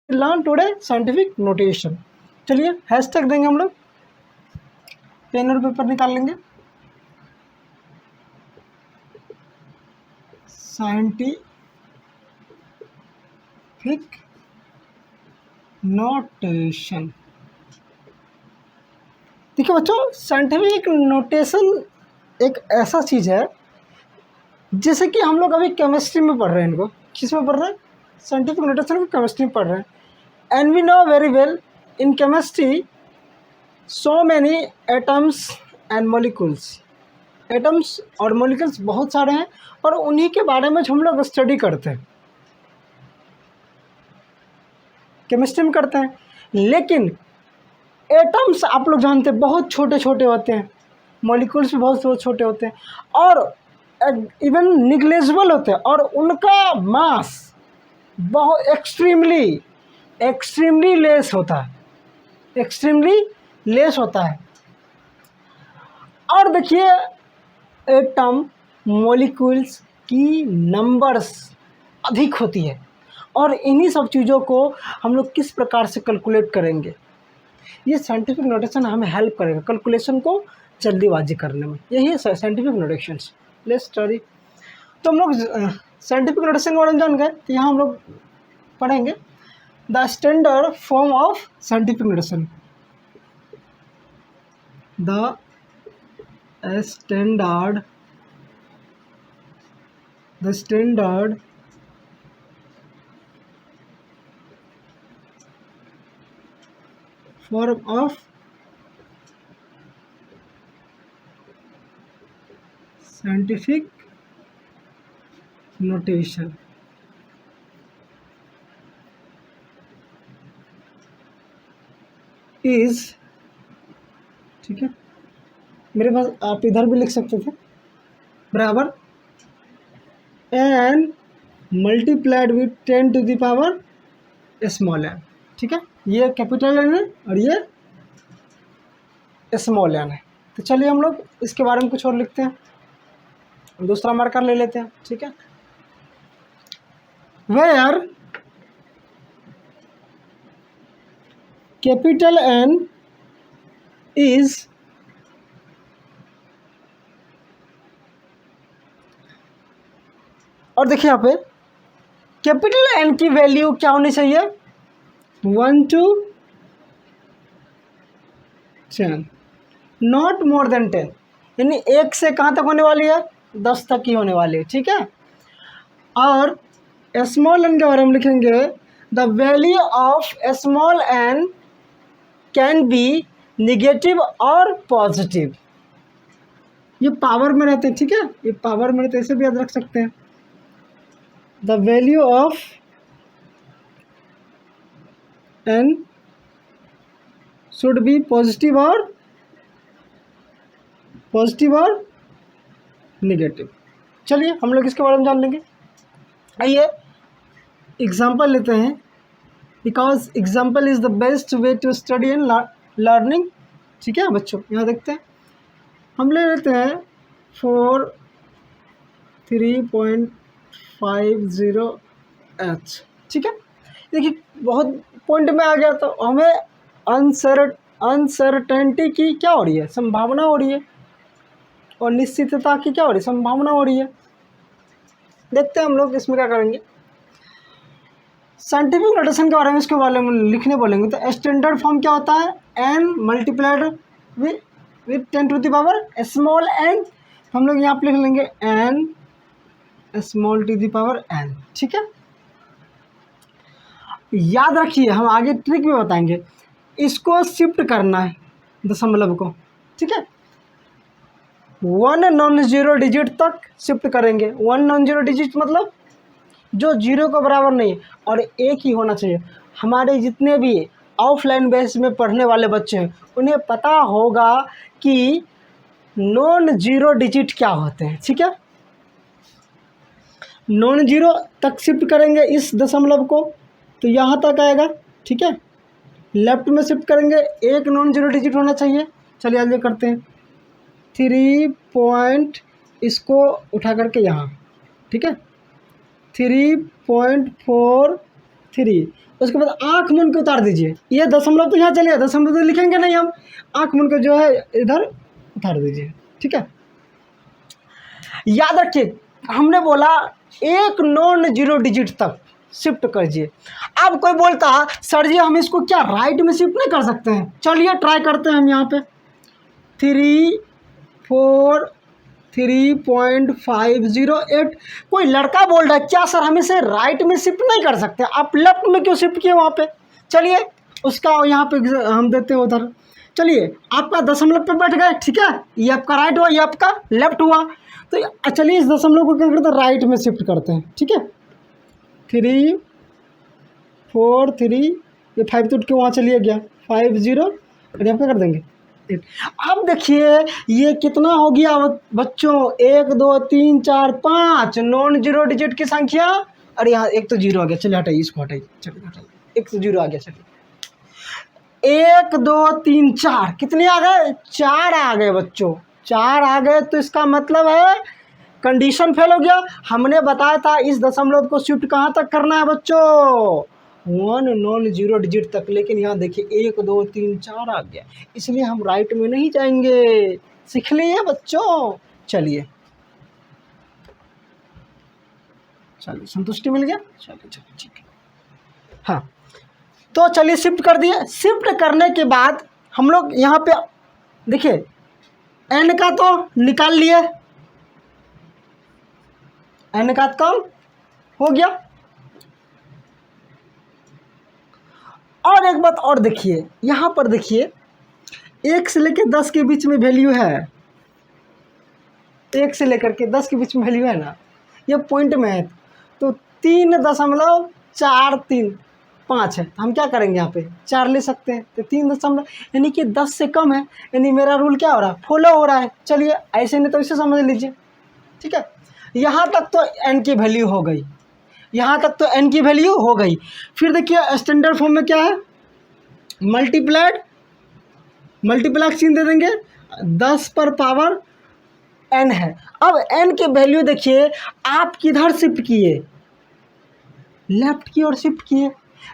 Learn today scientific notation. चलिए hashtag देंगे हम लोग, पेन और पेपर निकाल लेंगे। Scientific notation. देखिए बच्चों, साइंटिफिक नोटेशन एक ऐसा चीज़ है जैसे कि हम लोग अभी केमिस्ट्री में पढ़ रहे हैं, इनको किस में पढ़ रहे हैं, साइंटिफिक नोटेशन को केमिस्ट्री में पढ़ रहे हैं। And we know very well in chemistry so many atoms and molecules. Atoms और मॉलिक्यूल्स बहुत सारे हैं और उन्हीं के बारे में हम लोग स्टडी करते हैं, केमिस्ट्री में करते हैं। लेकिन एटम्स आप लोग जानते हैं बहुत छोटे छोटे होते हैं, मॉलिक्यूल्स भी बहुत छोटे होते हैं और इवन निग्लेजिबल होते हैं, और उनका मास बहुत एक्सट्रीमली लेस होता है, एक्सट्रीमली लेस होता है। और देखिए एटम मॉलिक्यूल्स की नंबर्स अधिक होती है, और इन्हीं सब चीज़ों को हम लोग किस प्रकार से कैलकुलेट करेंगे, ये साइंटिफिक नोटेशन हमें हेल्प करेगा कैलकुलेशन को जल्दीबाजी करने में। यही है साइंटिफिक नोटेशंस। Let's study. तो हम लोग साइंटिफिक नोटेशन के बारे में जान गए, तो यहाँ हम लोग पढ़ेंगे the standard form of scientific notation. The standard form of scientific notation is, ठीक है, मेरे पास आप इधर भी लिख सकते थे, बराबर n multiplied with 10 to the power small n। ठीक है, ये कैपिटल एन है और ये स्मॉल एन है। तो चलिए हम लोग इसके बारे में कुछ और लिखते हैं, दूसरा मार्कर ले लेते हैं। ठीक है, वेयर कैपिटल एन इज और देखिए यहाँ पे कैपिटल एन की वैल्यू क्या होनी चाहिए, 1 to 10, नॉट मोर देन 10, यानी 1 से कहाँ तक होने वाली है, 10 तक ही होने वाली है। ठीक है, और स्मॉल एन के बारे में लिखेंगे the value of small n can be negative और पॉजिटिव। ये पावर में रहते हैं, ठीक है, ये पावर में रहते हैं, ऐसे भी याद रख सकते हैं। The value of n should be positive और निगेटिव। चलिए हम लोग इसके बारे में जान लेंगे। आइए एग्जाम्पल लेते हैं, because example is the best way to study and learning. ठीक है बच्चों, यहाँ देखते हैं, हम ले लेते हैं 3.50H। ठीक है, देखिए बहुत पॉइंट में आ गया, तो हमें अनसर्टेनिटी की क्या हो रही है, संभावना हो रही है, और निश्चितता की क्या हो रही है, संभावना हो रही है। देखते हैं हम लोग इसमें क्या करेंगे। साइंटिफिक नोटेशन के बारे में इसके बारे में लिखने बोलेंगे, तो स्टैंडर्ड फॉर्म क्या होता है, n multiplied with 10 to the power small n। हम लोग यहाँ पे लिख लेंगे n small to the power n। ठीक है, याद रखिए हम आगे ट्रिक भी बताएंगे, इसको शिफ्ट करना है दशमलव को। ठीक है, 1 नॉन जीरो डिजिट तक शिफ्ट करेंगे। 1 नॉन जीरो डिजिट मतलब जो जीरो के बराबर नहीं और एक ही होना चाहिए। हमारे जितने भी ऑफलाइन बेस में पढ़ने वाले बच्चे हैं उन्हें पता होगा कि नॉन जीरो डिजिट क्या होते हैं। ठीक है, नॉन जीरो तक शिफ्ट करेंगे इस दशमलव को, तो यहाँ तक आएगा। ठीक है, लेफ्ट में शिफ्ट करेंगे, एक नॉन जीरो डिजिट होना चाहिए। चलिए आगे करते हैं, 3 पॉइंट इसको उठा करके यहाँ, ठीक है, 3.4 3। उसके बाद आँख मूंद के उतार दीजिए। ये दशमलव तो यहाँ चलिए, दशमलव तो लिखेंगे नहीं हम, आँख मूंद के जो है इधर उतार दीजिए, ठीक है। याद रखिए हमने बोला एक नॉन जीरो डिजिट तक शिफ्ट कीजिए। अब कोई बोलता है सर जी हम इसको क्या राइट में शिफ्ट नहीं कर सकते हैं? चलिए ट्राई करते हैं हम यहाँ पे 3 4 3.508। कोई लड़का बोल रहा है क्या सर हम इसे राइट में शिफ्ट नहीं कर सकते, आप लेफ्ट में क्यों शिफ्ट किए वहाँ पे? चलिए उसका यहाँ पे हम देते हैं उधर। चलिए आपका दशमलव पे बैठ गए, ठीक है, ये आपका राइट हुआ, ये आपका लेफ्ट हुआ। तो चलिए इस दशमलव को क्या करते हैं, राइट में शिफ्ट करते हैं, ठीक है। 3 4 3, ये 5 तो उठ के वहाँ चलिए गया, 5 0, और यहाँ पे कर देंगे 8। अब देखिए ये कितना हो गया बच्चों, 1 2 3 4 5 नॉन जीरो डिजिट की संख्या। अरे यहाँ एक तो जीरो आ गया, चलिए हटाइए इसको, हटाइए, चलिए हटाइए, एक तो जीरो आ गया। चलिए 1 2 3 4 कितने आ गए, 4 आ गए बच्चों, 4 आ गए। तो इसका मतलब है कंडीशन फेल हो गया। हमने बताया था इस दशमलव को शिफ्ट कहाँ तक करना है बच्चों, 1 नॉन जीरो डिजिट तक, लेकिन यहाँ देखिए 1 2 3 4 आ गया, इसलिए हम राइट में नहीं जाएंगे। सीख लिए बच्चों? चलिए चलिए संतुष्टि मिल गया, चलिए चलिए ठीक है। हाँ तो चलिए शिफ्ट कर दिए। शिफ्ट करने के बाद हम लोग यहाँ पे देखिए एन का तो निकाल लिए, एन का काम हो गया। और एक बात और देखिए, यहाँ पर देखिए 1 से लेकर 10 के बीच में वैल्यू है, 1 से लेकर के 10 के बीच में वैल्यू है ना, ये पॉइंट में है। तो 3.435 है, हम क्या करेंगे यहाँ पे 4 ले सकते हैं। तो 3 दशमलव यानी कि 10 से कम है, यानी मेरा रूल क्या हो रहा है, फॉलो हो रहा है। चलिए ऐसे नहीं तो इसे समझ लीजिए, ठीक है। यहाँ तक तो एन की वैल्यू हो गई, यहाँ तक तो एन की वैल्यू हो गई। फिर देखिए स्टैंडर्ड फॉर्म में क्या है, मल्टीप्लाई सीन दे देंगे, 10 पर पावर एन है। अब एन की वैल्यू देखिए आप किधर शिफ्ट किए, लेफ्ट की ओर शिफ्ट किए,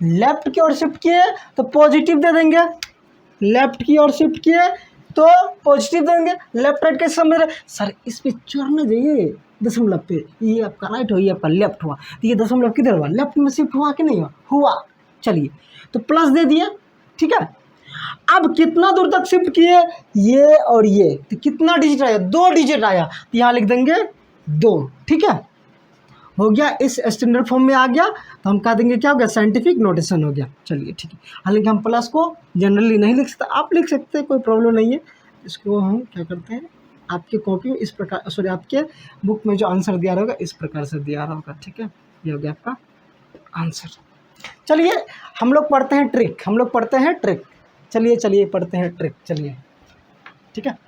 लेफ्ट की ओर शिफ्ट किए तो पॉजिटिव दे देंगे, लेफ्ट की ओर शिफ्ट किए तो पॉजिटिव देंगे। लेफ्ट राइट कैसे समझ रहे सर, इस पे चढ़ना चाहिए दशमलव पे, ये आपका राइट हो, ये आपका लेफ्ट हुआ, तो ये दशमलव किधर हुआ, लेफ्ट में शिफ्ट हुआ कि नहीं हुआ, हुआ। चलिए तो प्लस दे दिए, ठीक है। अब कितना दूर तक शिफ्ट किए, ये और ये, तो कितना डिजिट आया, 2 डिजिट आया, तो यहाँ लिख देंगे 2, ठीक है, हो गया। इस स्टैंडर्ड फॉर्म में आ गया तो हम कह देंगे क्या हो गया, साइंटिफिक नोटेशन हो गया। चलिए ठीक है, हालांकि हम प्लस को जनरली नहीं लिख सकते, आप लिख सकते हैं, कोई प्रॉब्लम नहीं है। इसको हम क्या करते हैं, आपकी कॉपी में इस प्रकार, सॉरी आपके बुक में जो आंसर दिया होगा इस प्रकार से दिया होगा, ठीक है, ये हो गया आपका आंसर। चलिए हम लोग पढ़ते हैं ट्रिक, हम लोग पढ़ते हैं ट्रिक, चलिए चलिए पढ़ते हैं ट्रिक, चलिए ठीक है।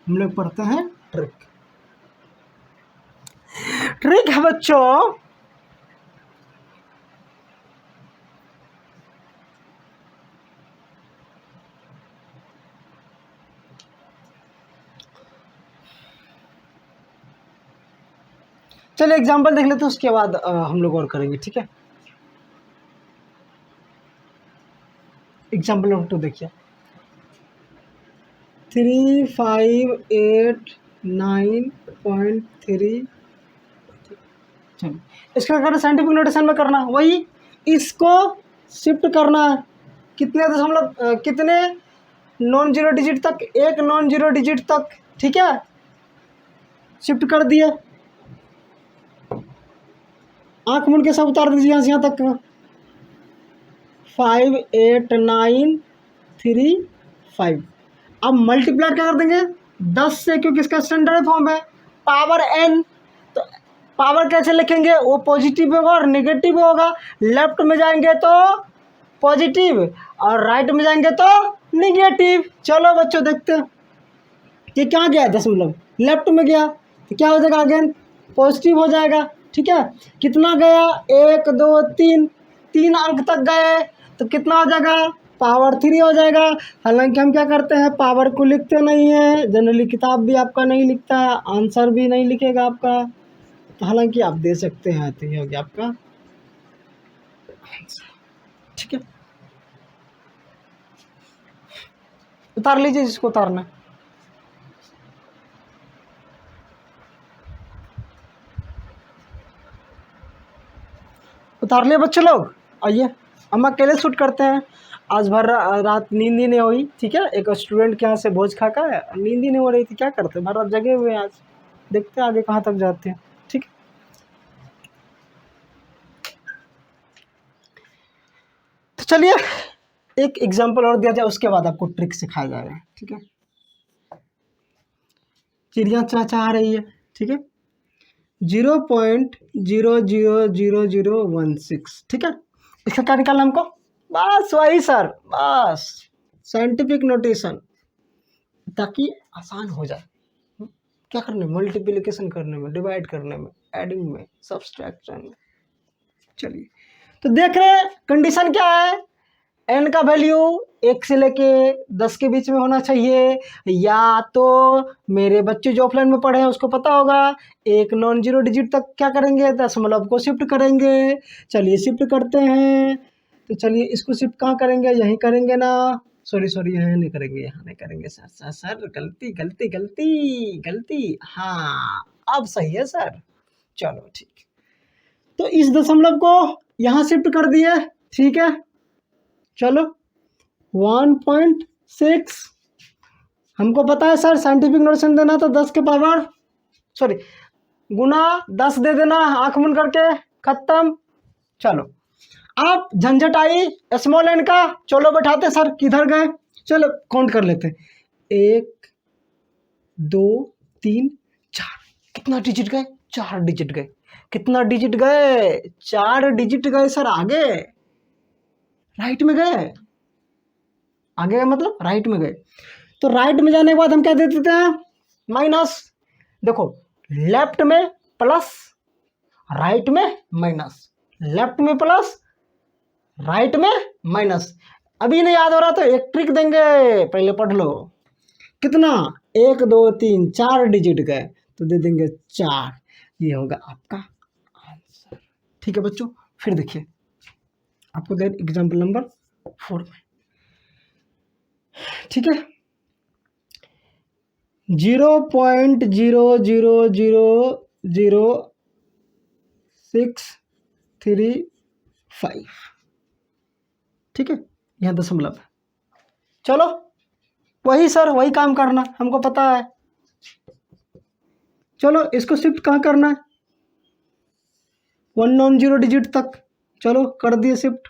हम लोग पढ़ते हैं ट्रिक। ट्रिक है बच्चों, चलिए एग्जांपल देख लेते हैं, उसके बाद हम लोग और करेंगे, ठीक है। एग्जांपल नंबर 2 देखिए, 3589.3। चलो इसका करना साइंटिफिक नोटेशन में करना, वही इसको शिफ्ट करना है कितने दशमलव कितने नॉन जीरो डिजिट तक, 1 नॉन जीरो डिजिट तक, ठीक है, शिफ्ट कर दिए। आँख मूंद के सब उतार दीजिए यहाँ से यहाँ तक, 58935। अब मल्टीप्लाई क्या कर देंगे 10 से, क्योंकि इसका स्टैंडर्ड फॉर्म है, पावर एन, तो पावर कैसे लिखेंगे, वो पॉजिटिव होगा और नेगेटिव होगा। लेफ्ट में जाएंगे तो पॉजिटिव और राइट में जाएंगे तो नेगेटिव। चलो बच्चों देखते हैं ये क्या गया, दशमलव लेफ्ट में गया तो क्या हो जाएगा, अगेन पॉजिटिव हो जाएगा, ठीक है। कितना गया, 1 2 3, 3 अंक तक गए तो कितना हो जाएगा, पावर 3 हो जाएगा। हालांकि हम क्या करते हैं, पावर को लिखते नहीं है, जनरली किताब भी आपका नहीं लिखता, आंसर भी नहीं लिखेगा आपका, तो हालांकि आप दे सकते हैं। तो ये हो गया आपका आंसर। ठीक है, उतार लीजिए जिसको उतारना है। उतार लिए बच्चे लोग, आइए हम अकेले शूट करते हैं। आज भर रात नींद ही नहीं हुई। ठीक है, एक स्टूडेंट के यहाँ से भोज खा कर नींद ही नहीं हो रही थी, क्या करते, भर रात जगे हुए हैं। आज देखते हैं आगे कहाँ तक जाते हैं। ठीक है, तो चलिए एक एग्जांपल और दिया जाए, उसके बाद आपको ट्रिक सिखाया जाएगा। ठीक है, चिड़िया चाचा आ रही है। ठीक है, 0.00016। ठीक है, इसका क्या निकालना हमको, बस वही सर, बस साइंटिफिक नोटेशन, ताकि आसान हो जाए। क्या करने में, मल्टीप्लिकेशन करने में, डिवाइड करने में, एडिंग में, सब्सट्रैक्शन में। चलिए, तो देख रहे हैं कंडीशन क्या है, एन का वैल्यू 1 से लेके 10 के बीच में होना चाहिए। या तो मेरे बच्चे जो ऑफलाइन में पढ़े हैं उसको पता होगा, एक नॉन जीरो डिजिट तक क्या करेंगे, दशमलव को शिफ्ट करेंगे। चलिए शिफ्ट करते हैं, तो चलिए इसको शिफ्ट कहाँ करेंगे, यहीं करेंगे ना, सॉरी यहाँ नहीं करेंगे, यहाँ नहीं करेंगे सर, सर गलती गलती गलती गलती, हाँ अब सही है सर। चलो ठीक, तो इस दशमलव को यहाँ शिफ्ट कर दिए। ठीक है, चलो 1.6, हमको पता है सर साइंटिफिक नोटेशन देना, तो 10 के पावर सॉरी गुना 10 दे देना, आंख बंद करके, खत्म। चलो आप झंझट आई स्मॉल एन का, चलो बैठाते सर, किधर गए, चलो काउंट कर लेते हैं, 1 2 3 4, कितना डिजिट गए, 4 डिजिट गए। कितना डिजिट गए, 4 डिजिट गए सर। आगे राइट में गए, आगे का मतलब राइट में गए। तो राइट में जाने के बाद हम क्या दे देते हैं, माइनस। देखो लेफ्ट में प्लस, राइट में माइनस, लेफ्ट में प्लस, राइट में माइनस। अभी नहीं याद हो रहा तो एक ट्रिक देंगे, पहले पढ़ लो। कितना, 1 2 3 4 डिजिट गए, तो दे देंगे 4, ये होगा आपका आंसर। ठीक है बच्चों, फिर देखिए आपको दे एग्जाम्पल नंबर 4 में। ठीक है, 0.0000635। ठीक है, यहाँ दशमलव है। चलो वही सर, वही काम करना, हमको पता है। चलो इसको शिफ्ट कहाँ करना है, 1 नॉन जीरो डिजिट तक, चलो कर दिए शिफ्ट।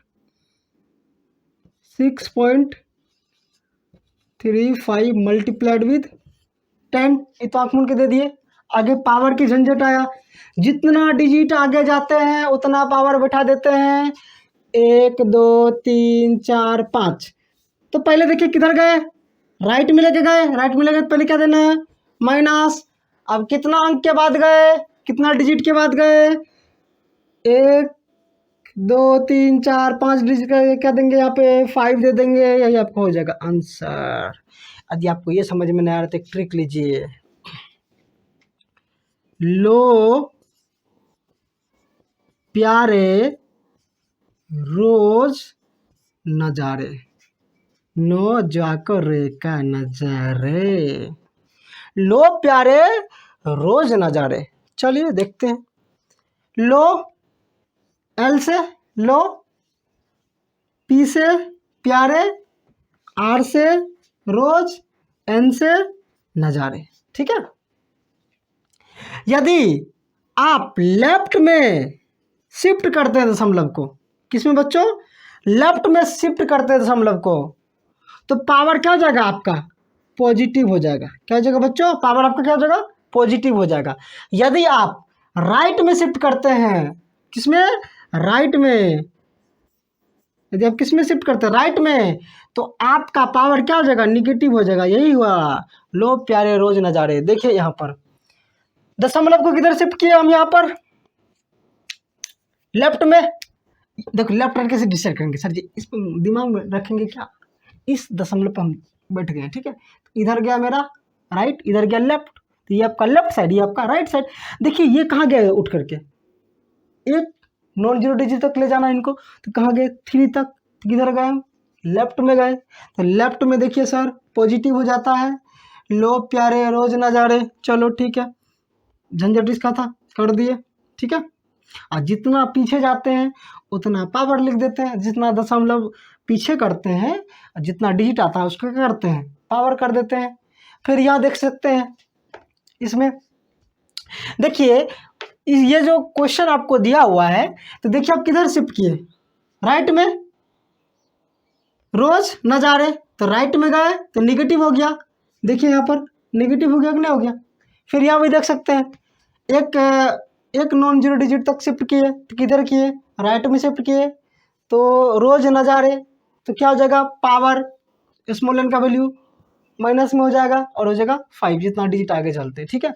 6.35 मल्टीप्लाइड विद 10, ये तो आंख मूंद के दे दिए। आगे पावर की झंझट आया, जितना डिजिट आगे जाते हैं उतना पावर बैठा देते हैं, 1 2 3 4 5। तो पहले देखिए किधर गए, राइट में लेके गए, राइट में लेके पहले क्या देना है, माइनस। अब कितना अंक के बाद गए, कितना डिजिट के बाद गए, 1 2 3 4 5 डिजिट का क्या देंगे, यहाँ पे 5 दे देंगे, यही आपको हो जाएगा आंसर। यदि आपको ये समझ में नहीं आ रहा तो एक ट्रिक लीजिए, लो प्यारे रोज नजारे, नो जाकर रे का नजारे, लो प्यारे रोज नजारे। चलिए देखते हैं, लो एल से लो, पी से प्यारे, आर से रोज, एन से नजारे। ठीक है, यदि आप लेफ्ट में शिफ्ट करते हैं दशमलव को, किसमें बच्चों, लेफ्ट में शिफ्ट करते हैं दशमलव को, तो पावर क्या हो जाएगा आपका, पॉजिटिव हो जाएगा। क्या हो जाएगा बच्चों, पावर आपका क्या हो जाएगा, पॉजिटिव हो जाएगा। यदि आप राइट में शिफ्ट करते हैं, किसमें, राइट में, यदि आप किसमें शिफ्ट करते हैं, राइट में, तो आपका पावर क्या हो जाएगा, निगेटिव हो जाएगा। यही हुआ, लो प्यारे रोज नजारे। देखिए यहाँ पर दशमलव को किधर शिफ्ट किया हम, यहाँ पर लेफ्ट में। देखो लेफ्ट राइट कैसे डिसाइड करेंगे सर जी, इस पर दिमाग में रखेंगे क्या, इस दशमलव पर हम बैठ गए, ठीक है। इधर गया मेरा राइट, इधर गया लेफ्ट, तो ये आपका लेफ्ट साइड, ये आपका राइट साइड। देखिए ये कहाँ गए उठ करके, एक नॉन जीरो डिजिट तक ले जाना इनको, तो कहाँ गए 3 तक, तो किधर गए हम, लेफ्ट में गए। तो लेफ्ट में देखिए सर पॉजिटिव हो जाता है, लो प्यारे रोज नजारे, चलो ठीक है, झंझट इसका था, कर दिए, ठीक है। और जितना पीछे जाते हैं उतना पावर लिख देते हैं, जितना दशमलव पीछे करते हैं जितना डिजिट आता है उसको क्या करते हैं, पावर कर देते हैं। फिर यहाँ देख सकते हैं इसमें, देखिए ये जो क्वेश्चन आपको दिया हुआ है, तो देखिए आप किधर शिफ्ट किए, राइट में, रोज नजारे, तो राइट में गए तो निगेटिव हो गया, देखिए यहाँ पर निगेटिव हो गया कि नहीं हो गया। फिर यहाँ भी देख सकते हैं एक नॉन जीरो डिजिट तक शिफ्ट किए, तो किधर किए, राइट में शिफ्ट किए, तो रोज नज़ारे, तो क्या हो जाएगा, पावर स्मॉल एन का वैल्यू माइनस में हो जाएगा और हो जाएगा 5, जितना डिजिट आगे चलते, ठीक है।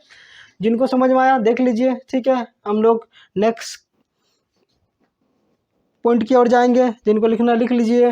जिनको समझ में आया देख लीजिए, ठीक है। हम लोग नेक्स्ट पॉइंट की ओर जाएंगे, जिनको लिखना लिख लीजिए।